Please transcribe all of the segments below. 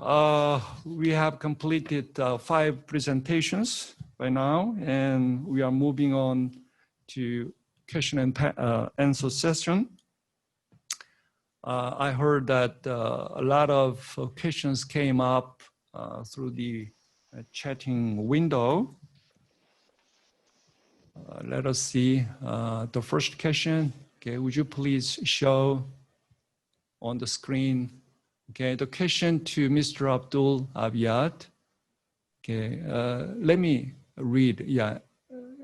We have completed 5 presentations by now, and we are moving on to question and answer session. I heard that a lot of questions came up through the chatting window. Let us see the first question. Okay, would you please show on the screen? Okay, the question to Mr. Abdul Abiad. Okay, let me read. Yeah,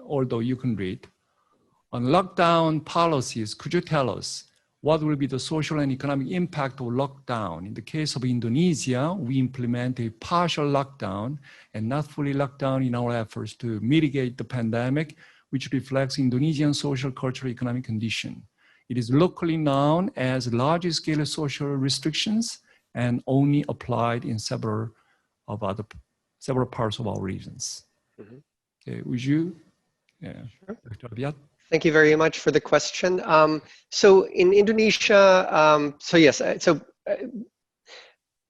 although you can read. On lockdown policies, could you tell us what will be the social and economic impact of lockdown? In the case of Indonesia, we implement a partial lockdown and not fully lockdown in our efforts to mitigate the pandemic, which reflects Indonesian social, cultural, economic condition. It is locally known as large-scale social restrictions and only applied in several parts of our regions. Mm-hmm. Okay, would you? Yeah, sure. Dr. Abiad? Thank you very much for the question. So in Indonesia,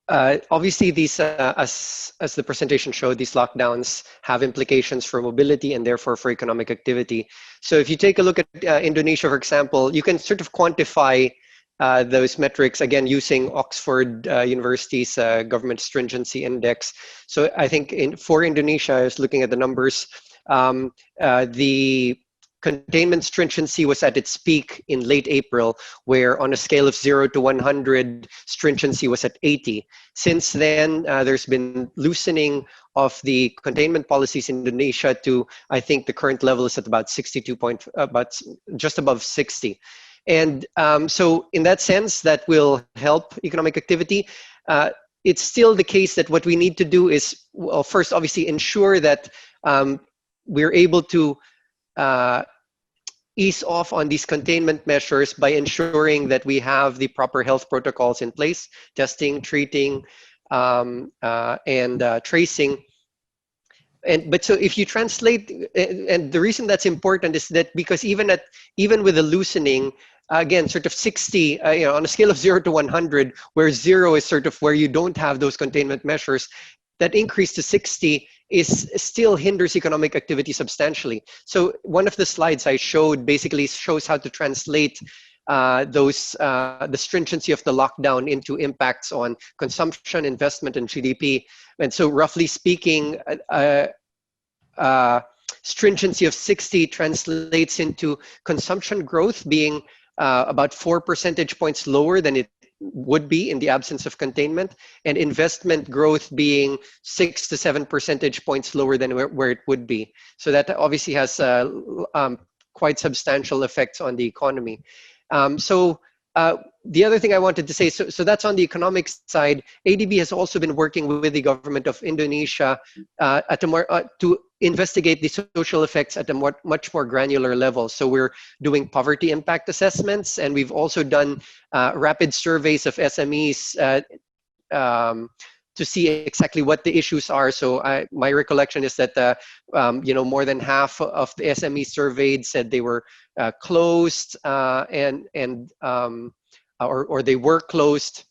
obviously these, as the presentation showed, these lockdowns have implications for mobility and therefore for economic activity. So if you take a look at Indonesia, for example, you can sort of quantify those metrics, again, using Oxford University's Government Stringency Index. So I think for Indonesia, I was looking at the numbers, the containment stringency was at its peak in late April, where on a scale of 0 to 100, stringency was at 80. Since then, there's been loosening of the containment policies in Indonesia to, I think the current level is at about 62 about just above 60. And so in that sense, that will help economic activity. It's still the case that what we need to do is, well, first, obviously, ensure that we're able to ease off on these containment measures by ensuring that we have the proper health protocols in place, testing, treating, and tracing. But so if you translate, and the reason that's important is that because even with the loosening, again, sort of 60, on a scale of 0 to 100, where 0 is sort of where you don't have those containment measures, that increase to 60 still hinders economic activity substantially. So one of the slides I showed basically shows how to translate the stringency of the lockdown into impacts on consumption, investment, and GDP. And so roughly speaking, stringency of 60 translates into consumption growth being about 4 percentage points lower than it would be in the absence of containment, and investment growth being 6 to 7 percentage points lower than where it would be. So that obviously has quite substantial effects on the economy. The other thing I wanted to say, so that's on the economic side. ADB has also been working with the government of Indonesia to investigate the social effects at a much more granular level. So we're doing poverty impact assessments, and we've also done rapid surveys of SMEs to see exactly what the issues are. So my recollection is that more than half of the SMEs surveyed said they were closed or they were closed,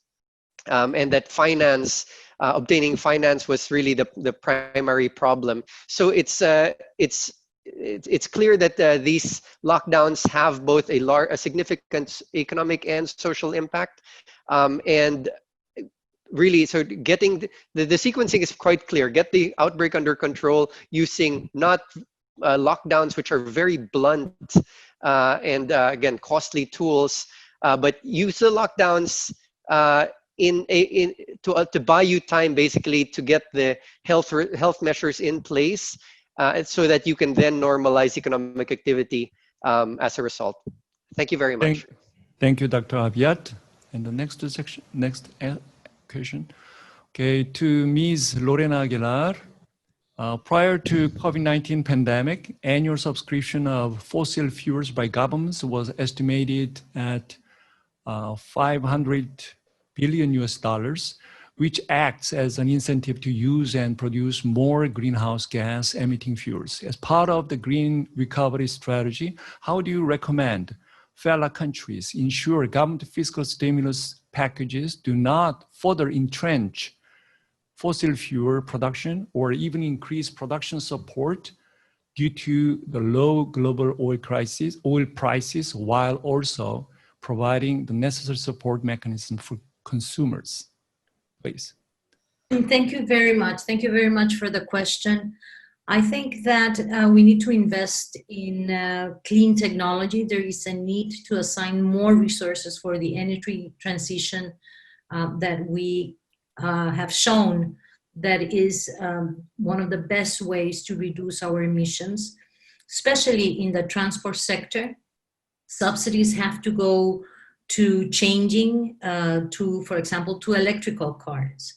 and that obtaining finance was really the primary problem. So it's clear that these lockdowns have both a significant economic and social impact, and really, so getting the sequencing is quite clear. Get the outbreak under control using not lockdowns, which are very blunt and again costly tools, but use the lockdowns to buy you time, basically, to get the health measures in place, so that you can then normalize economic activity as a result. Thank you very much. Thank you, Dr. Abiad. And the next question. Okay, to Ms. Lorena Aguilar. Prior to COVID-19 pandemic, annual subscription of fossil fuels by governments was estimated at $500 billion, which acts as an incentive to use and produce more greenhouse gas emitting fuels. As part of the green recovery strategy, how do you recommend fellow countries ensure government fiscal stimulus packages do not further entrench fossil fuel production or even increase production support due to the low global oil prices, while also providing the necessary support mechanism for consumers? Please. Thank you very much. Thank you very much for the question. I think that we need to invest in clean technology. There is a need to assign more resources for the energy transition that we have shown that is one of the best ways to reduce our emissions, especially in the transport sector. Subsidies have to go to changing for example, to electrical cars.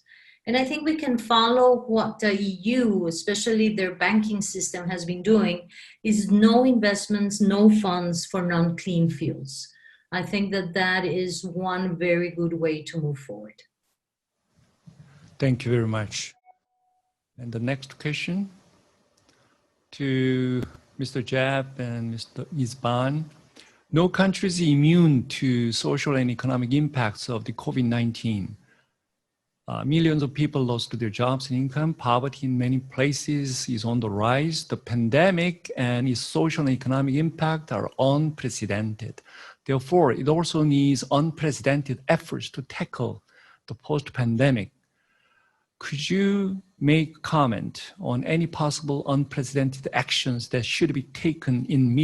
And I think we can follow what the EU, especially their banking system, has been doing, is no investments, no funds for non-clean fuels. I think that that is one very good way to move forward. Thank you very much. And the next question to Mr. Jeb and Ms. Ban. No country is immune to social and economic impacts of the COVID-19. Millions of people lost their jobs and income. Poverty in many places is on the rise. The pandemic and its social and economic impact are unprecedented. Therefore, it also needs unprecedented efforts to tackle the post-pandemic. Could you make comment on any possible unprecedented actions that should be taken in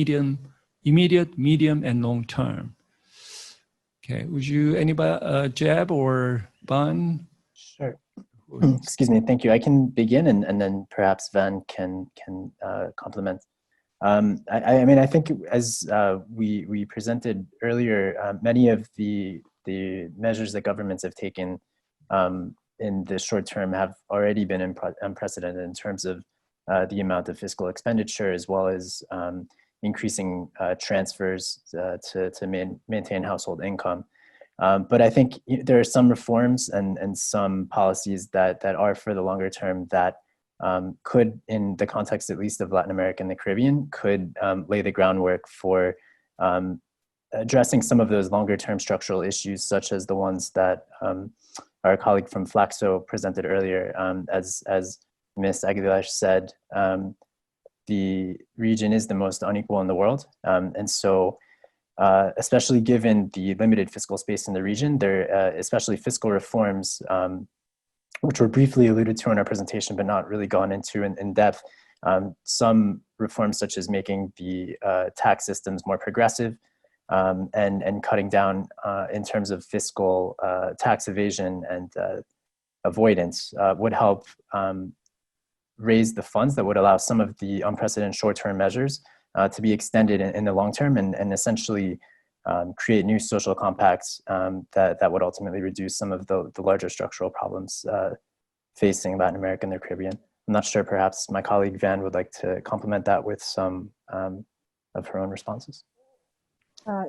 immediate, medium, and long term? Okay, would you, anybody, Jeb or Ban? Sure. Excuse me. Thank you. I can begin, and then perhaps Van can complement. I mean, I think as we presented earlier, many of the measures that governments have taken in the short term have already been unprecedented in terms of the amount of fiscal expenditure, as well as increasing transfers to maintain household income. But I think there are some reforms and some policies that are for the longer term that could, in the context at least of Latin America and the Caribbean, could lay the groundwork for addressing some of those longer term structural issues, such as the ones that our colleague from Flaxo presented earlier. As Ms. Aguilar said, the region is the most unequal in the world. And so especially given the limited fiscal space in the region, especially fiscal reforms, which were briefly alluded to in our presentation, but not really gone into in depth. Some reforms such as making the tax systems more progressive and cutting down in terms of fiscal tax evasion and avoidance would help raise the funds that would allow some of the unprecedented short-term measures to be extended in the long term and essentially create new social compacts that would ultimately reduce some of the larger structural problems facing Latin America and the Caribbean. I'm not sure, perhaps my colleague Van would like to complement that with some of her own responses.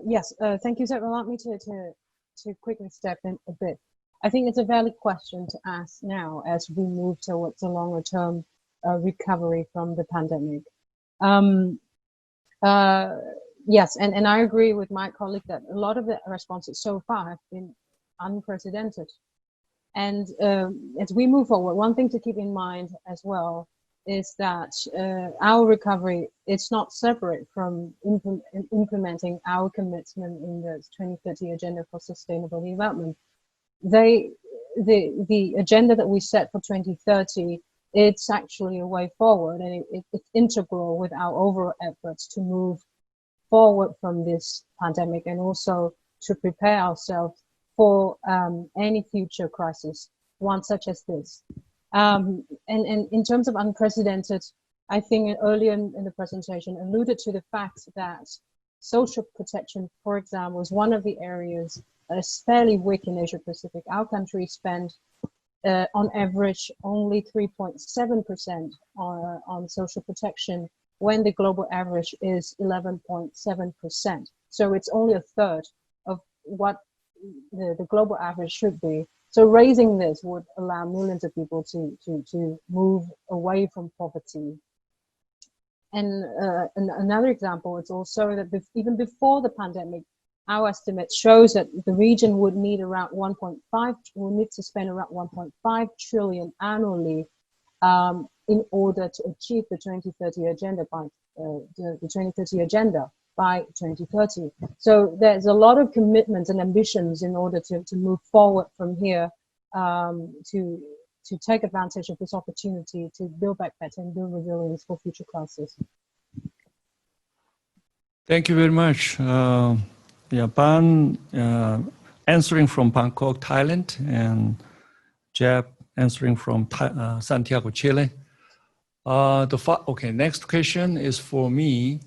Yes, thank you. So allow me to quickly step in a bit. I think it's a valid question to ask now as we move towards a longer term recovery from the pandemic. Yes, and I agree with my colleague that a lot of the responses so far have been unprecedented. And as we move forward, one thing to keep in mind as well is that our recovery, it's not separate from implementing our commitment in the 2030 Agenda for Sustainable Development. The agenda that we set for 2030, it's actually a way forward, and it's integral with our overall efforts to move forward from this pandemic and also to prepare ourselves for any future crisis, one such as this. And in terms of unprecedented, I think earlier in the presentation alluded to the fact that social protection, for example, is one of the areas that is fairly weak in Asia Pacific. Our country spent on average only 3.7% on social protection when the global average is 11.7%. So it's only a third of what the global average should be. So raising this would allow millions of people to move away from poverty. And another example is also that even before the pandemic, our estimate shows that the region would need around 1.5, will need to spend around 1.5 trillion annually in order to achieve the 2030 agenda by the 2030 agenda by 2030. So there's a lot of commitments and ambitions in order to move forward from here, to take advantage of this opportunity to build back better and build resilience for future crises. Thank you very much. Ban answering from Bangkok, Thailand, and Jeb answering from Santiago, Chile. Okay, next question is for me.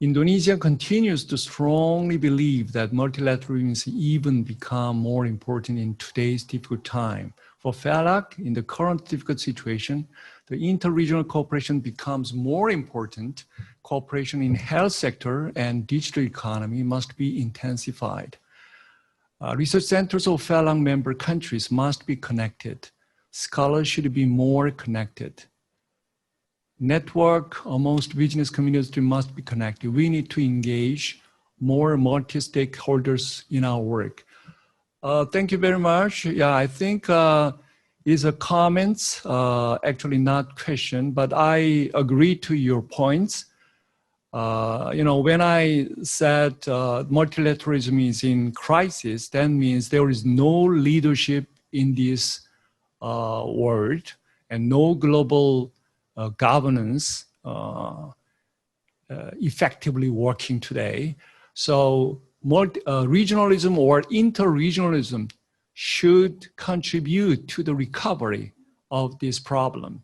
Indonesia continues to strongly believe that multilateralism is even become more important in today's difficult time. For Fealac, in the current difficult situation, the interregional cooperation becomes more important. Cooperation in health sector and digital economy must be intensified. Research centers of Fealac member countries must be connected. Scholars should be more connected. Network amongst business communities must be connected. We need to engage more multi-stakeholders in our work. Thank you very much. Yeah, I think it's a comments, actually not question, but I agree to your points. When I said multilateralism is in crisis, that means there is no leadership in this world and no global governance effectively working today. So regionalism or interregionalism should contribute to the recovery of this problem,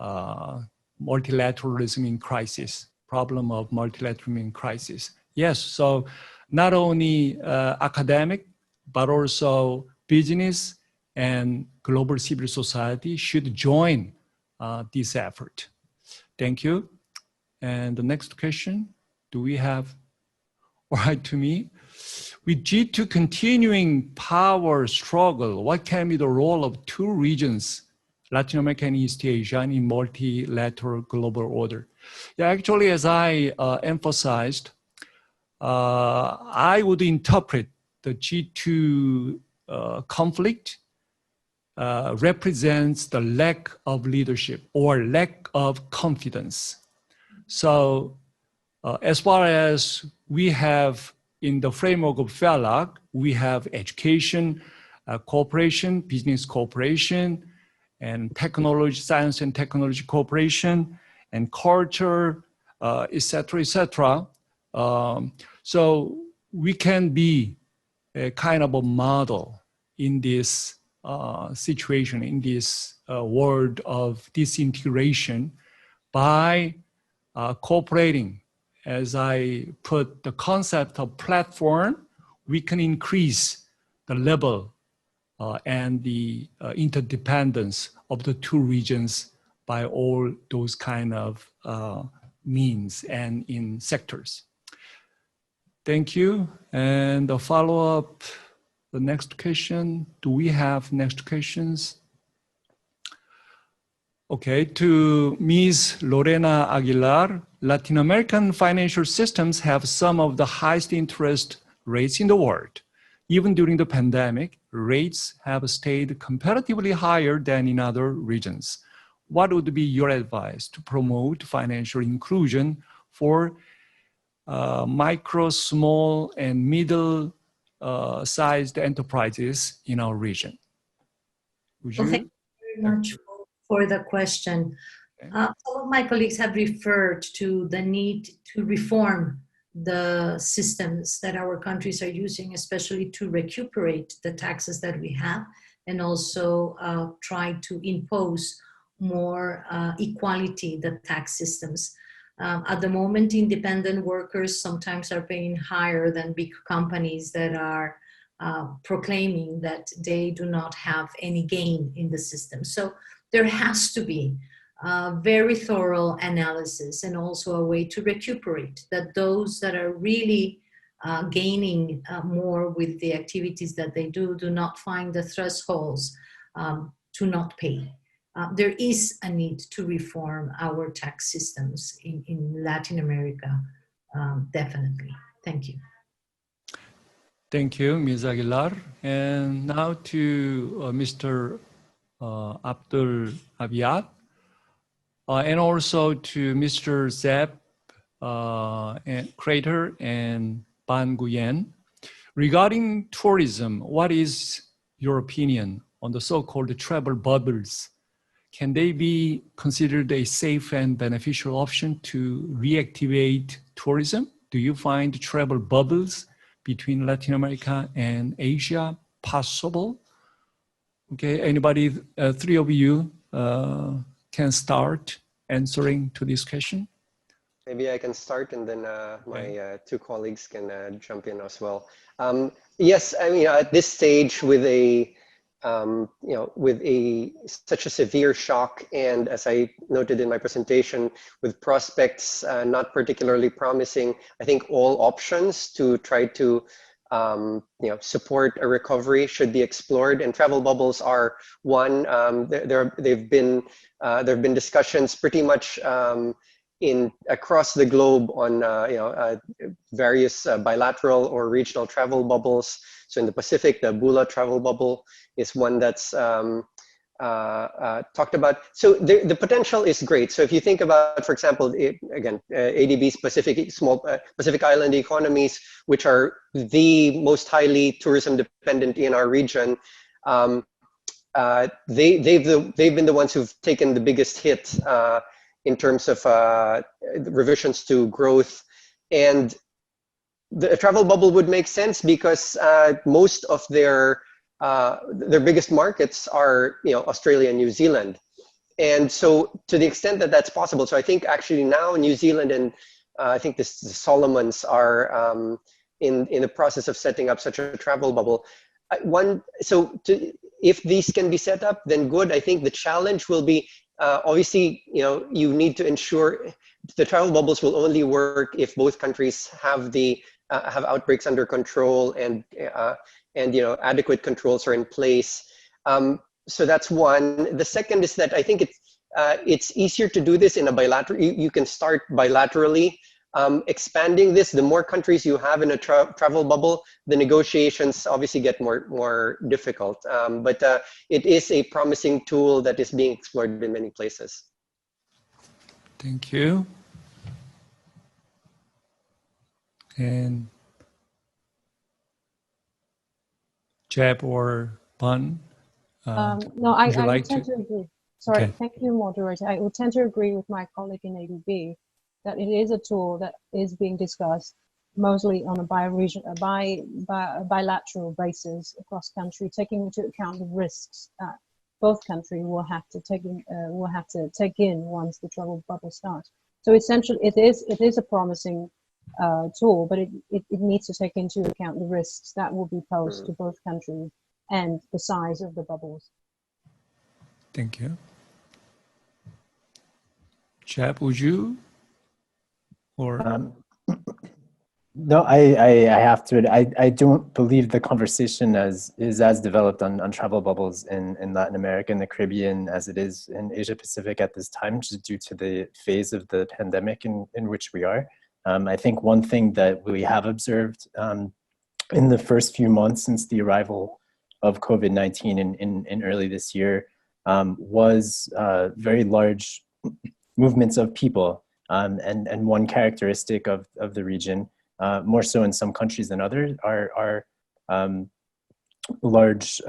multilateralism in crisis, problem of multilateralism in crisis. Yes, so not only academic, but also business and global civil society should join this effort. Thank you. And the next question, do we have, all right, to me? With G2 continuing power struggle, what can be the role of two regions, Latin America and East Asia, in multilateral global order? Yeah, actually, as I emphasized, I would interpret the G2 conflict represents the lack of leadership or lack of confidence. So as far as we have in the framework of Fealac, we have education, cooperation, business cooperation, and technology, science and technology cooperation, and culture, et cetera, et cetera. So we can be a kind of a model in this situation, in this world of disintegration by cooperating. As I put the concept of platform, we can increase the level and the interdependence of the two regions by all those kind of means and in sectors. Thank you. And the follow-up, the next question. Do we have next questions? Okay, to Ms. Lorena Aguilar, Latin American financial systems have some of the highest interest rates in the world. Even during the pandemic, rates have stayed comparatively higher than in other regions. What would be your advice to promote financial inclusion for micro, small, and middle-sized enterprises in our region? Would you? Well, thank you very much for the question. Some of my colleagues have referred to the need to reform the systems that our countries are using, especially to recuperate the taxes that we have, and also try to impose more equality, the tax systems. At the moment, independent workers sometimes are paying higher than big companies that are proclaiming that they do not have any gain in the system. So there has to be very thorough analysis and also a way to recuperate that those that are really gaining more with the activities that they do not find the thresholds to not pay. There is a need to reform our tax systems in Latin America, definitely. Thank you. Thank you, Ms. Aguilar. And now to Mr. Abdul Abiad, and also to Mr. Zeb and Crater and Ban Nguyen. Regarding tourism, what is your opinion on the so-called travel bubbles? Can they be considered a safe and beneficial option to reactivate tourism? Do you find travel bubbles between Latin America and Asia possible? Okay, anybody, three of you can start answering to this question. Maybe I can start, and then my two colleagues can jump in as well. Yes, I mean, at this stage, with a such a severe shock, and as I noted in my presentation, with prospects not particularly promising, I think all options to try to support a recovery should be explored, and travel bubbles are one. There have been discussions pretty much across the globe on various bilateral or regional travel bubbles. So in the Pacific, the Bula travel bubble is one that's talked about. So the potential is great. So if you think about, for example, ADB's Pacific Island economies, which are the most highly tourism dependent in our region, they've been the ones who've taken the biggest hit in terms of revisions to growth. And the travel bubble would make sense because most of their biggest markets are Australia and New Zealand. And so to the extent that that's possible, so I think actually now New Zealand and I think the Solomons are in the process of setting up such a travel bubble. If these can be set up, then good. I think the challenge will be obviously, you need to ensure the travel bubbles will only work if both countries have have outbreaks under control and adequate controls are in place. So that's one. The second is that I think it's easier to do this in a bilateral. You can start bilaterally. Expanding this, the more countries you have in a travel bubble, the negotiations obviously get more difficult. But it is a promising tool that is being explored in many places. Thank you. And Jeb or Bun? No, I would tend to agree. Sorry, Okay. Thank you, moderator. I would tend to agree with my colleague in ADB that it is a tool that is being discussed mostly on a bilateral basis across country, taking into account the risks that both countries will have to take in once the travel bubble starts. So essentially, it is a promising tool, but it needs to take into account the risks that will be posed to both countries and the size of the bubbles. Thank you. Jeb, would you? Or no, I have to. I don't believe the conversation is as developed on travel bubbles in Latin America and the Caribbean as it is in Asia Pacific at this time, just due to the phase of the pandemic in which we are. I think one thing that we have observed in the first few months since the arrival of COVID-19 in early this year was very large movements of people. And one characteristic of the region, more so in some countries than others, are large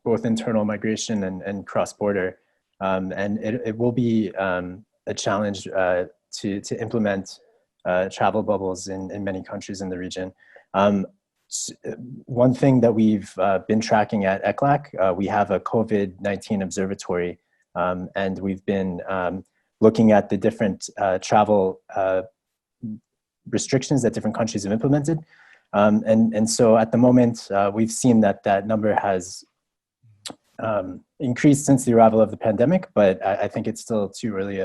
both internal migration and cross-border. And it will be a challenge to implement travel bubbles in many countries in the region. One thing that we've been tracking at ECLAC, we have a COVID-19 observatory, and we've been looking at the different travel restrictions that different countries have implemented. And so at the moment, we've seen that number has increased since the arrival of the pandemic, but I think it's still too early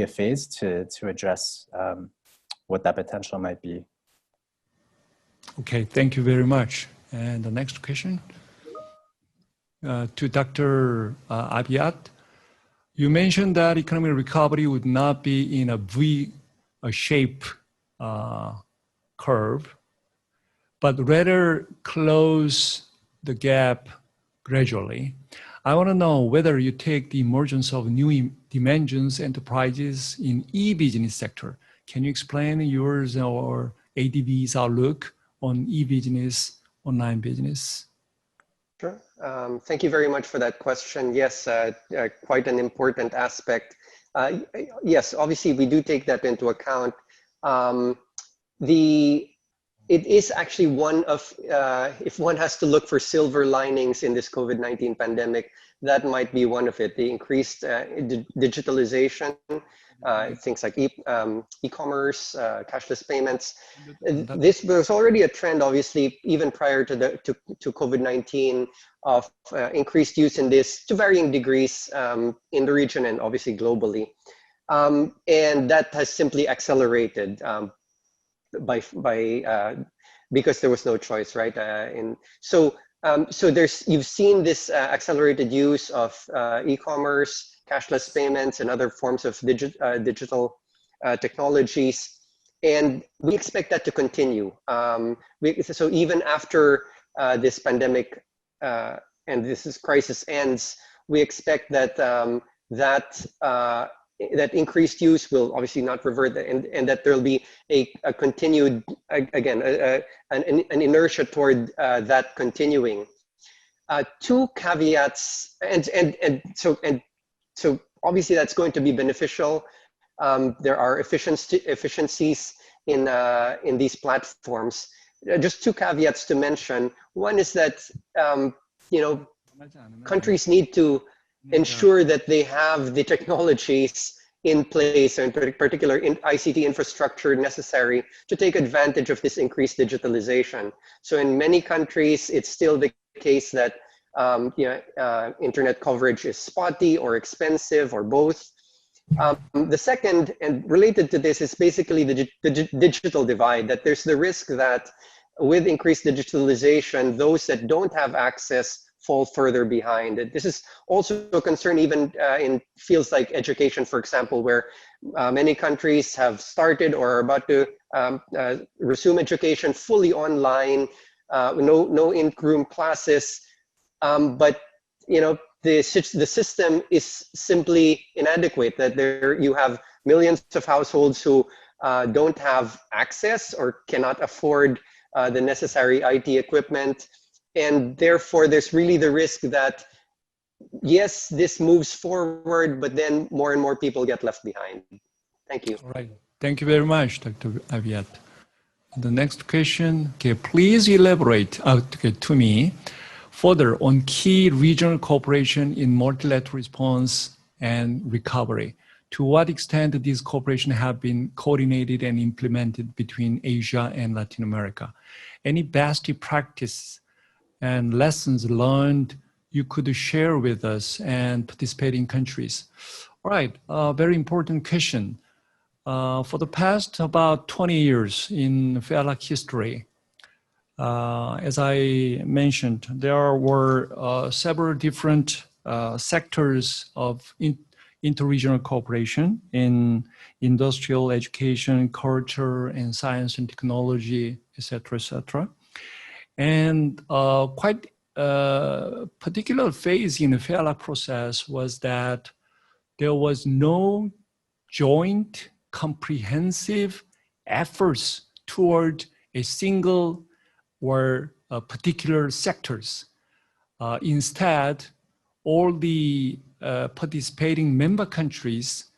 a phase to address what that potential might be. okay, thank you very much. And the next question to Dr. Abiad. You mentioned that economic recovery would not be in a V-shape curve, but rather close the gap gradually. I want to know whether you take the emergence of new dimensions enterprises in e-business sector. Can you explain yours or ADB's outlook on e-business, online business? Sure. Thank you very much for that question. Yes, quite an important aspect. Yes, obviously we do take that into account. It is actually one of, if one has to look for silver linings in this COVID-19 pandemic, that might be one of it. The increased digitalization, things like e-commerce, cashless payments. This was already a trend, obviously, even prior to COVID-19, of increased use in this to varying degrees in the region and obviously globally. And that has simply accelerated because there was no choice, right? So you've seen this accelerated use of e-commerce, cashless payments, and other forms of digital technologies, and we expect that to continue. So even after this pandemic and this crisis ends, we expect that that increased use will obviously not revert, and that there will be a continued, again, an inertia toward that continuing. Two caveats, and so obviously that's going to be beneficial. There are efficiencies in these platforms. Just two caveats to mention. One is that countries need to ensure that they have the technologies in place, and in particular in ICT infrastructure necessary to take advantage of this increased digitalization. So in many countries, it's still the case that internet coverage is spotty or expensive or both. The second, and related to this, is basically the digital divide, that there's the risk that with increased digitalization, those that don't have access fall further behind. This is also a concern even in fields like education, for example, where many countries have started or are about to resume education fully online, no in-room classes, but the system is simply inadequate, that you have millions of households who don't have access or cannot afford the necessary IT equipment. And therefore, there's really the risk that, yes, this moves forward, but then more and more people get left behind. Thank you. All right. Thank you very much, Dr. Aviat. The next question, okay, please elaborate to me further on key regional cooperation in multilateral response and recovery. To what extent these cooperation have been coordinated and implemented between Asia and Latin America? Any best practice and lessons learned you could share with us and participating countries? All right, very important question. For the past about 20 years in Fealac history, as I mentioned, there were several different sectors of interregional cooperation in industrial, education, culture, and science and technology, et cetera, And quite a particular phase in the Fealac process was that there was no joint, comprehensive efforts toward a single or particular sectors. Instead, all the participating member countries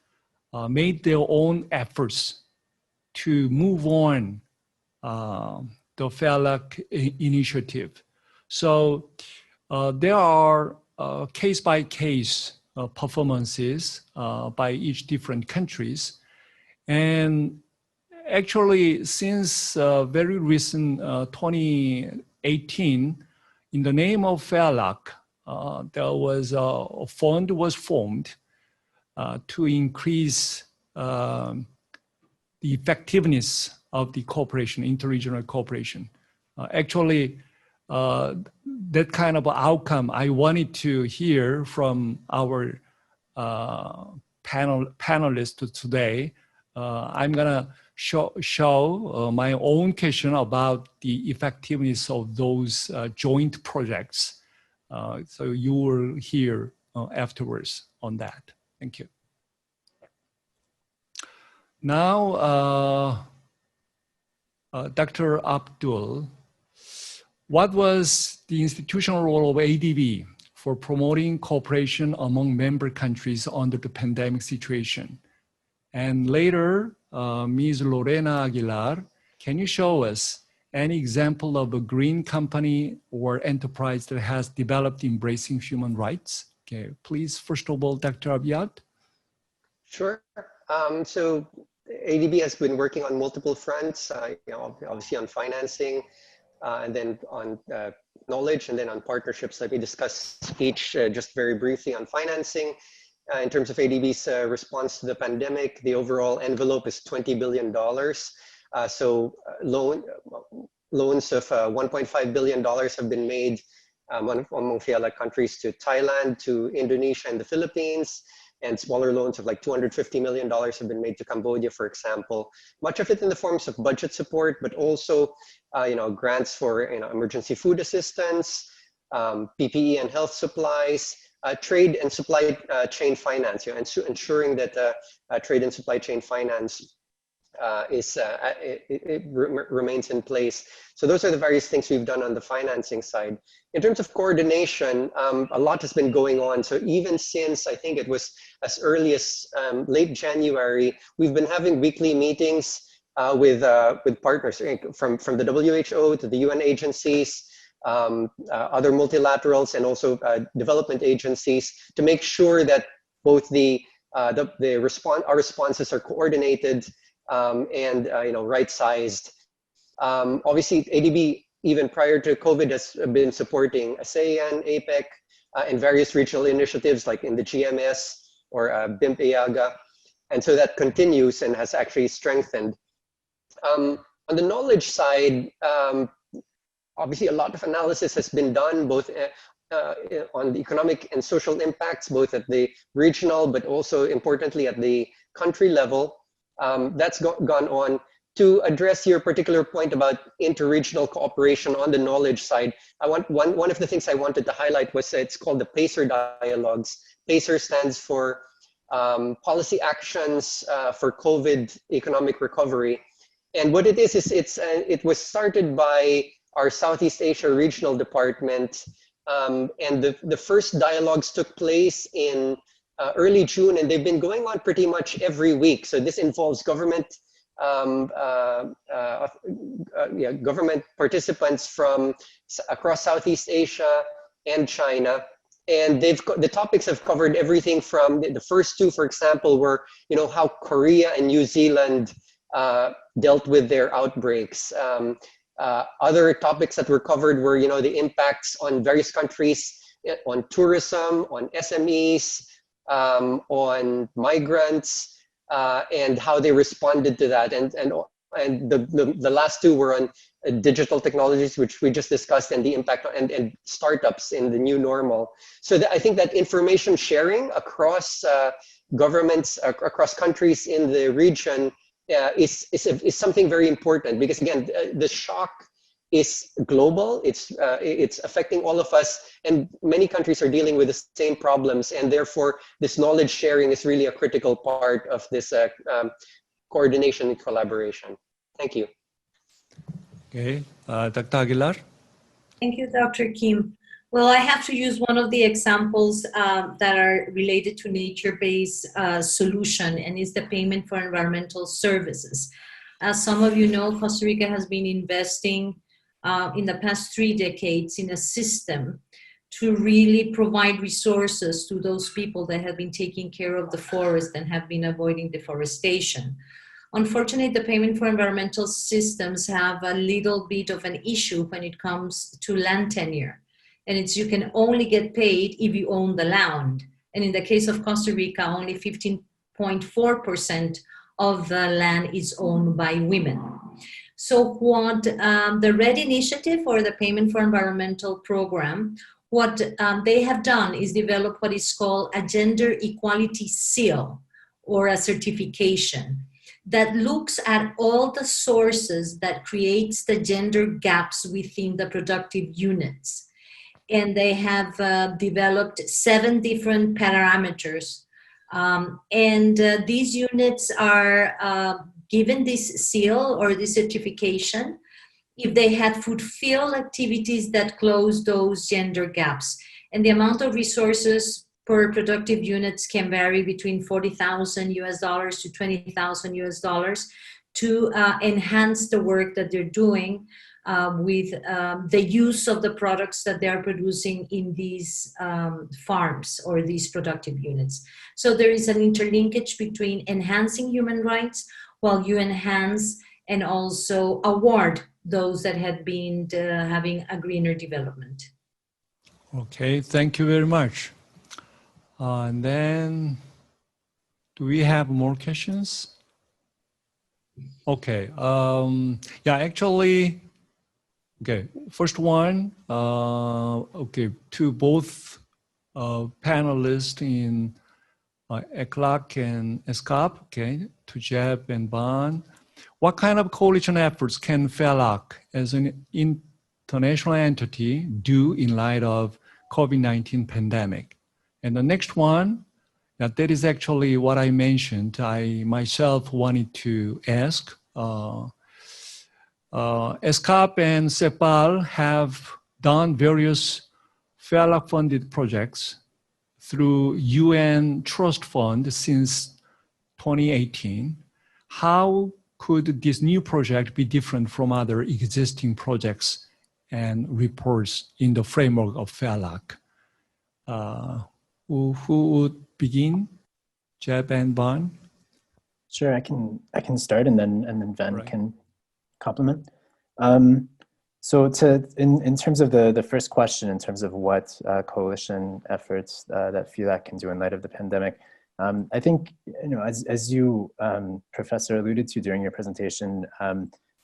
made their own efforts to move on the Fealac initiative. So there are case-by-case performances by each different countries. And actually, since very recent 2018, in the name of Fealac, there was a fund was formed to increase the effectiveness of the cooperation, interregional cooperation. Actually, that kind of outcome I wanted to hear from our panelists today. I'm gonna show my own question about the effectiveness of those joint projects. So you will hear afterwards on that. Thank you. Now, Dr. Abdul, what was the institutional role of ADB for promoting cooperation among member countries under the pandemic situation? And later, Ms. Lorena Aguilar, can you show us any example of a green company or enterprise that has developed embracing human rights? Okay, please, first of all, Dr. Abiad. Sure. So ADB has been working on multiple fronts, obviously on financing, and then on knowledge, and then on partnerships. Let me discuss each just very briefly. On financing. In terms of ADB's response to the pandemic, the overall envelope is $20 billion. So loans of $1.5 billion have been made among Fealac countries to Thailand, to Indonesia, and the Philippines. And smaller loans of like $250 million have been made to Cambodia, for example. Much of it in the forms of budget support, but also grants for emergency food assistance, PPE and health supplies, trade and supply chain finance, ensuring that trade and supply chain finance remains in place. So those are the various things we've done on the financing side. In terms of coordination, a lot has been going on. So even since I think it was as early as late January, we've been having weekly meetings with partners from the WHO to the UN agencies, other multilaterals, and also development agencies, to make sure that both our responses are coordinated and right-sized. Obviously, ADB, even prior to COVID, has been supporting ASEAN, APEC, and various regional initiatives like in the GMS or BIMP-EAGA, and so that continues and has actually strengthened. On the knowledge side, obviously, a lot of analysis has been done, both on the economic and social impacts, both at the regional, but also importantly at the country level. That's gone on. To address your particular point about interregional cooperation on the knowledge side, one of the things I wanted to highlight was it's called the PACER dialogues. PACER stands for Policy Actions for COVID Economic Recovery. And what it is it was started by our Southeast Asia Regional Department, and the first dialogues took place in early June, and they've been going on pretty much every week. So this involves government government participants from across Southeast Asia and China. And the topics have covered everything from the first two, for example, were how Korea and New Zealand dealt with their outbreaks. Other topics that were covered were the impacts on various countries, on tourism, on SMEs, on migrants, and how they responded to that. And the last two were on digital technologies, which we just discussed, and the impact and startups in the new normal. So I think that information sharing across governments, across countries in the region is something very important, because again, the shock is global. It's affecting all of us, and many countries are dealing with the same problems, and therefore this knowledge sharing is really a critical part of this coordination and collaboration. Thank you. Okay, Dr. Aguilar. Thank you, Dr. Kim. Well, I have to use one of the examples that are related to nature-based solution, and is the payment for environmental services. As some of you know, Costa Rica has been investing in the past 3 decades in a system to really provide resources to those people that have been taking care of the forest and have been avoiding deforestation. Unfortunately, the payment for environmental systems have a little bit of an issue when it comes to land tenure. And you can only get paid if you own the land. And in the case of Costa Rica, only 15.4% of the land is owned by women. So what the RED initiative, or the Payment for Environmental Program, what they have done is develop what is called a gender equality seal, or a certification. that looks at all the sources that creates the gender gaps within the productive units. And they have developed 7 different parameters. These units are given this seal or this certification if they had fulfilled activities that close those gender gaps. And the amount of resources per productive units can vary between $40,000 US to $20,000 US to enhance the work that they're doing with the use of the products that they are producing in these farms or these productive units. So there is an interlinkage between enhancing human rights while you enhance and also award those that had been having a greener development. Okay, thank you very much. And then, do we have more questions? Okay, yeah, actually, okay, first one, okay, to both panelists in Fealac and ESCAP, okay, to Jeb and Ban. What kind of coalition efforts can Fealac as an international entity do in light of COVID-19 pandemic? And the next one, that is actually what I mentioned. I myself wanted to ask. ESCAP and CEPAL have done various Fealac-funded projects through UN Trust Fund since 2018. How could this new project be different from other existing projects and reports in the framework of Fealac? Who would begin? Jeb and Ban? Sure, I can start, and then Van Right. can complement. So in terms of the first question, in terms of what coalition efforts that Fealac can do in light of the pandemic, I think, as you, Professor, alluded to during your presentation,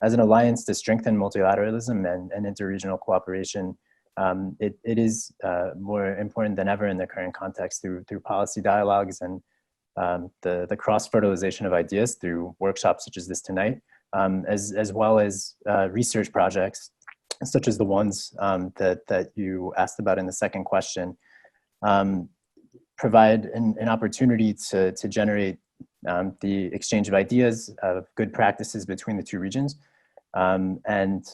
as an alliance to strengthen multilateralism and interregional cooperation, it is more important than ever in the current context through policy dialogues and the cross-fertilization of ideas through workshops such as this tonight, as well as research projects such as the ones that you asked about in the second question, provide an opportunity to generate the exchange of ideas, of good practices between the two regions. And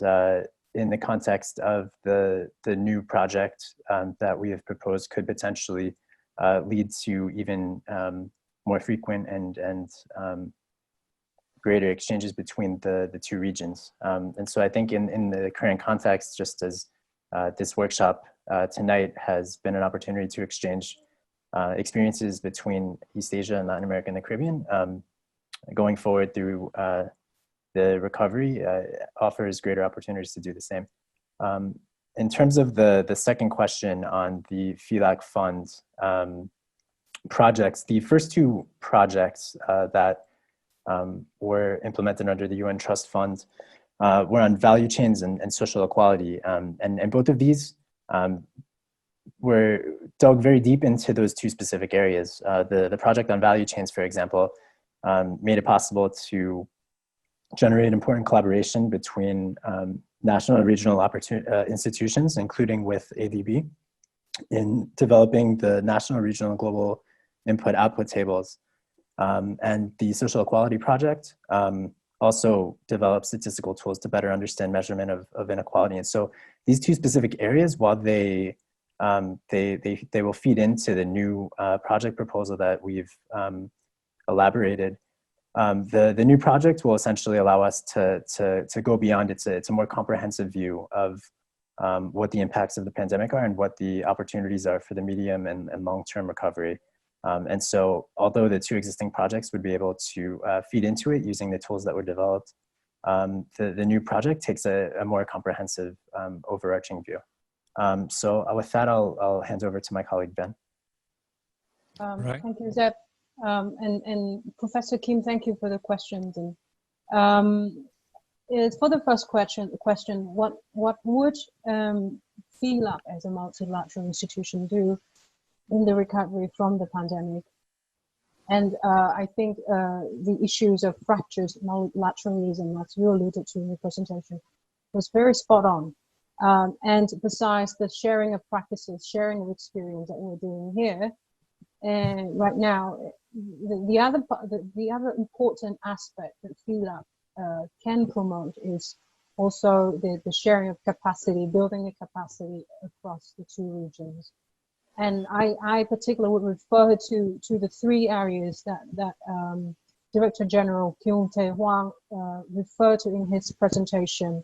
in the context of the new project that we have proposed could potentially lead to even more frequent and greater exchanges between the two regions. And so I think in the current context, just as this workshop tonight has been an opportunity to exchange experiences between East Asia and Latin America and the Caribbean, going forward through the recovery offers greater opportunities to do the same. In terms of the second question on the Fealac Fund projects, the first 2 projects that were implemented under the UN Trust Fund were on value chains and social equality. And both of these were dug very deep into those 2 specific areas. The project on value chains, for example, made it possible to generate important collaboration between national and regional institutions, including with ADB, in developing the national, regional, and global input-output tables. And the Social Equality Project also develops statistical tools to better understand measurement of inequality. And so these 2 specific areas, while they will feed into the new project proposal that we've elaborated, the new project will essentially allow us to go beyond. It's a more comprehensive view of what the impacts of the pandemic are and what the opportunities are for the medium and long-term recovery. And so although the 2 existing projects would be able to feed into it using the tools that were developed, the new project takes a more comprehensive overarching view. So with that, I'll hand over to my colleague, Ben. Right. Thank you, Zeb. And Professor Kim, thank you for the questions. And for the first question, what would Fealac as a multilateral institution do in the recovery from the pandemic? And I think the issues of fractured multilateralism, as you alluded to in your presentation, was very spot on. And besides the sharing of practices, sharing of experience that we're doing here, and right now, the other important aspect that Fealac can promote is also the sharing of capacity, building the capacity across the two regions. And I particularly would refer to the three areas that Director General Kyung Tae Hwang referred to in his presentation,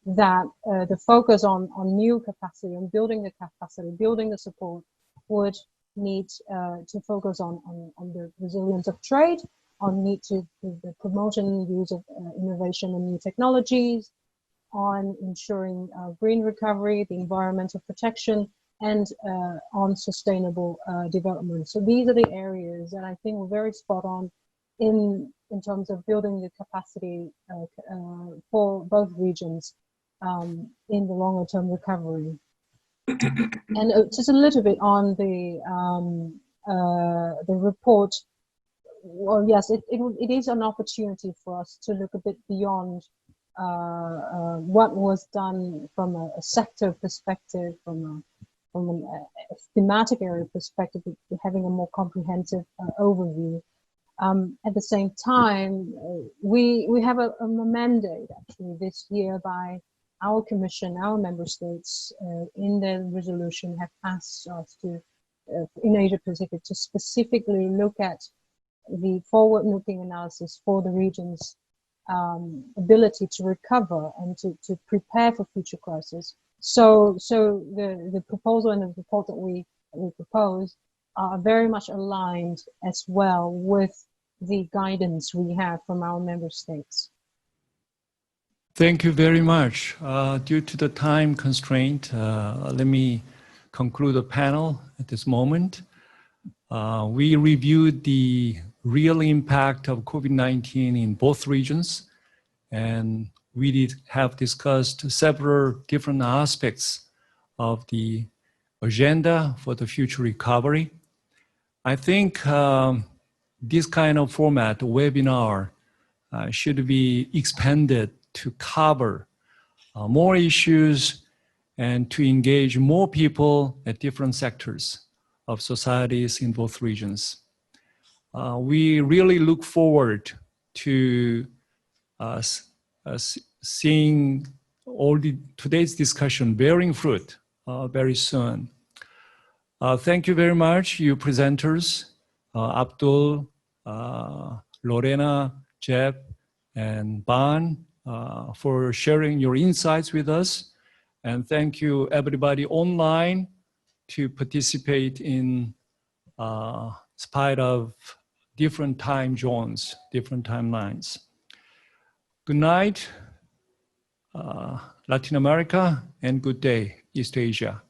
that the focus on new capacity, on building the capacity, building the support, would need to focus on the resilience of trade, on need to the promotion and use of innovation and new technologies, on ensuring green recovery, the environmental protection, and on sustainable development. So these are the areas that I think were very spot on in terms of building the capacity for both regions in the longer term recovery. And just a little bit on the report. Well, yes, it is an opportunity for us to look a bit beyond what was done from a sector perspective, from a thematic area perspective, having a more comprehensive overview. At the same time, we have a mandate actually this year by our commission, our member states in the resolution have asked us to, in Asia Pacific, to specifically look at the forward-looking analysis for the region's ability to recover and to prepare for future crises. So the proposal and the report that we propose are very much aligned as well with the guidance we have from our member states. Thank you very much. Due to the time constraint, let me conclude the panel at this moment. We reviewed the real impact of COVID-19 in both regions, and we have discussed several different aspects of the agenda for the future recovery. I think this kind of format, webinar, should be expanded to cover more issues and to engage more people at different sectors of societies in both regions. We really look forward to seeing all today's discussion bearing fruit very soon. Thank you very much, you presenters, Abdul, Lorena, Jeb, and Ban, for sharing your insights with us. And thank you everybody online to participate in spite of different time zones, different timelines. Good night, Latin America, and good day, East Asia.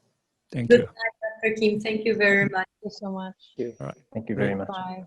Thank you. Good night, Dr. Kim. Thank you very much. Thank you so much. Thank you. Thank you very much. Bye.